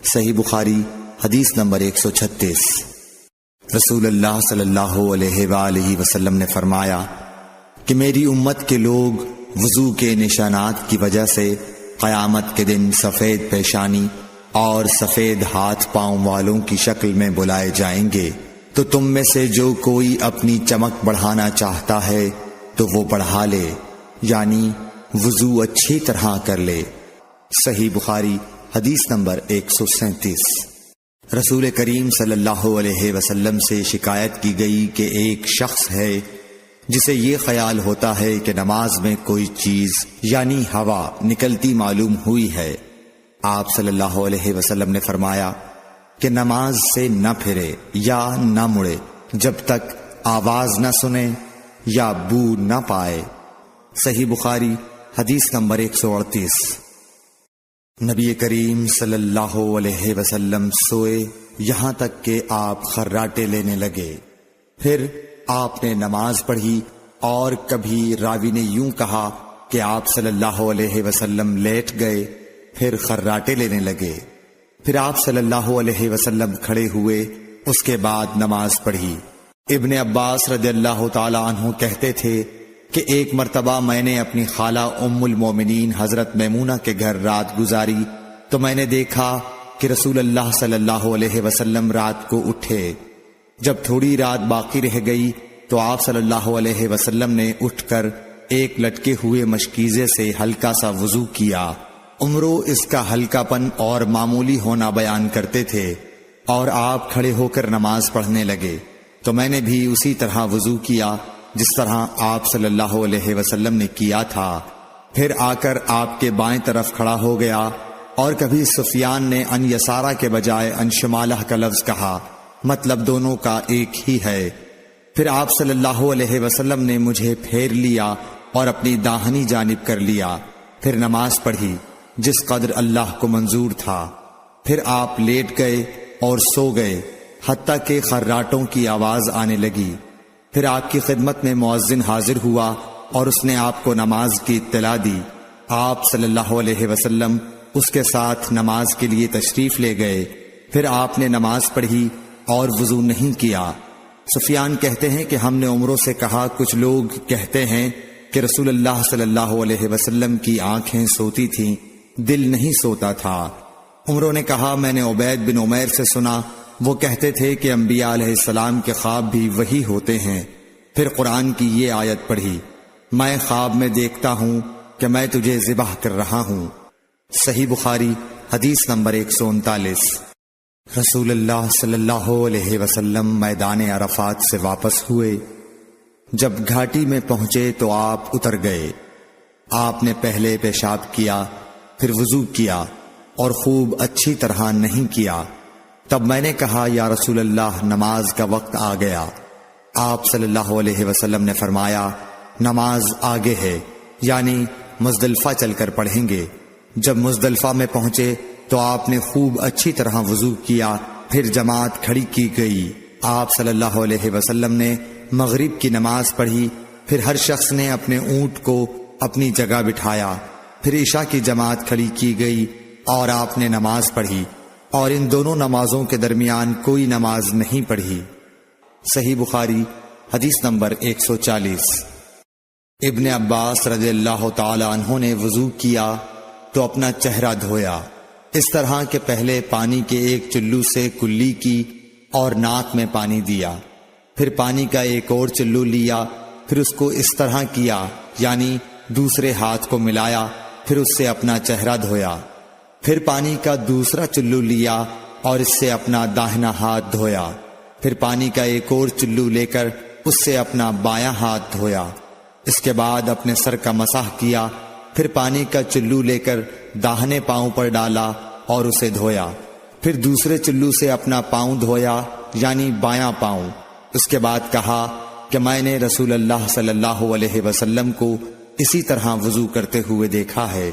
صحیح بخاری حدیث نمبر 136۔ رسول اللہ صلی اللہ علیہ وآلہ وسلم نے فرمایا کہ میری امت کے لوگ وضو کے نشانات کی وجہ سے قیامت کے دن سفید پیشانی اور سفید ہاتھ پاؤں والوں کی شکل میں بلائے جائیں گے، تو تم میں سے جو کوئی اپنی چمک بڑھانا چاہتا ہے تو وہ بڑھا لے، یعنی وضو اچھی طرح کر لے۔ صحیح بخاری حدیث نمبر 137۔ رسول کریم صلی اللہ علیہ وسلم سے شکایت کی گئی کہ ایک شخص ہے جسے یہ خیال ہوتا ہے کہ نماز میں کوئی چیز یعنی ہوا نکلتی معلوم ہوئی ہے۔ آپ صلی اللہ علیہ وسلم نے فرمایا کہ نماز سے نہ پھرے یا نہ مڑے جب تک آواز نہ سنے یا بو نہ پائے۔ صحیح بخاری حدیث نمبر 138۔ نبی کریم صلی اللہ علیہ وسلم سوئے یہاں تک کہ آپ خراٹے لینے لگے، پھر آپ نے نماز پڑھی، اور کبھی راوی نے یوں کہا کہ آپ صلی اللہ علیہ وسلم لیٹ گئے پھر خراٹے لینے لگے، پھر آپ صلی اللہ علیہ وسلم کھڑے ہوئے، اس کے بعد نماز پڑھی۔ ابن عباس رضی اللہ تعالی عنہ کہتے تھے کہ ایک مرتبہ میں نے اپنی خالہ ام المومنین حضرت میمونہ کے گھر رات گزاری تو میں نے دیکھا کہ رسول اللہ صلی اللہ علیہ وسلم رات کو اٹھے۔ جب تھوڑی رات باقی رہ گئی تو آپ صلی اللہ علیہ وسلم نے اٹھ کر ایک لٹکے ہوئے مشکیزے سے ہلکا سا وضو کیا۔ عمرو اس کا ہلکا پن اور معمولی ہونا بیان کرتے تھے، اور آپ کھڑے ہو کر نماز پڑھنے لگے تو میں نے بھی اسی طرح وضو کیا جس طرح آپ صلی اللہ علیہ وسلم نے کیا تھا، پھر آ کر آپ کے بائیں طرف کھڑا ہو گیا، اور کبھی سفیان نے ان یسارہ کے بجائے ان شمالہ کا لفظ کہا، مطلب دونوں کا ایک ہی ہے۔ پھر آپ صلی اللہ علیہ وسلم نے مجھے پھیر لیا اور اپنی داہنی جانب کر لیا، پھر نماز پڑھی جس قدر اللہ کو منظور تھا، پھر آپ لیٹ گئے اور سو گئے حتیٰ کہ خراٹوں کی آواز آنے لگی۔ پھر آپ کی خدمت میں مؤذن حاضر ہوا اور اس نے آپ کو نماز کی اطلاع دی۔ آپ صلی اللہ علیہ وسلم اس کے ساتھ نماز کے لیے تشریف لے گئے، پھر آپ نے نماز پڑھی اور وضو نہیں کیا۔ سفیان کہتے ہیں کہ ہم نے عمروں سے کہا، کچھ لوگ کہتے ہیں کہ رسول اللہ صلی اللہ علیہ وسلم کی آنکھیں سوتی تھیں، دل نہیں سوتا تھا۔ عمروں نے کہا، میں نے عبید بن عمیر سے سنا، وہ کہتے تھے کہ انبیاء علیہ السلام کے خواب بھی وہی ہوتے ہیں۔ پھر قرآن کی یہ آیت پڑھی، میں خواب میں دیکھتا ہوں کہ میں تجھے ذبح کر رہا ہوں۔ صحیح بخاری حدیث نمبر 139۔ رسول اللہ صلی اللہ علیہ وسلم میدان عرفات سے واپس ہوئے، جب گھاٹی میں پہنچے تو آپ اتر گئے۔ آپ نے پہلے پیشاب کیا، پھر وضو کیا، اور خوب اچھی طرح نہیں کیا۔ تب میں نے کہا، یا رسول اللہ، نماز کا وقت آ گیا۔ آپ صلی اللہ علیہ وسلم نے فرمایا، نماز آگے ہے، یعنی مزدلفہ چل کر پڑھیں گے۔ جب مزدلفہ میں پہنچے تو آپ نے خوب اچھی طرح وضو کیا، پھر جماعت کھڑی کی گئی۔ آپ صلی اللہ علیہ وسلم نے مغرب کی نماز پڑھی، پھر ہر شخص نے اپنے اونٹ کو اپنی جگہ بٹھایا، پھر عشاء کی جماعت کھڑی کی گئی اور آپ نے نماز پڑھی، اور ان دونوں نمازوں کے درمیان کوئی نماز نہیں پڑھی۔ صحیح بخاری حدیث نمبر 140۔ ابن عباس رضی اللہ تعالی عنہ نے وضو کیا تو اپنا چہرہ دھویا، اس طرح کہ پہلے پانی کے ایک چلو سے کلی کی اور ناک میں پانی دیا، پھر پانی کا ایک اور چلو لیا، پھر اس کو اس طرح کیا، یعنی دوسرے ہاتھ کو ملایا، پھر اس سے اپنا چہرہ دھویا، پھر پانی کا دوسرا چلو لیا اور اس سے اپنا داہنا ہاتھ دھویا، پھر پانی کا ایک اور چلو لے کر اس سے اپنا بایاں ہاتھ دھویا، اس کے بعد اپنے سر کا مسح کیا، پھر پانی کا چلو لے کر داہنے پاؤں پر ڈالا اور اسے دھویا، پھر دوسرے چلو سے اپنا پاؤں دھویا، یعنی بایاں پاؤں۔ اس کے بعد کہا کہ میں نے رسول اللہ صلی اللہ علیہ وسلم کو اسی طرح وضو کرتے ہوئے دیکھا ہے۔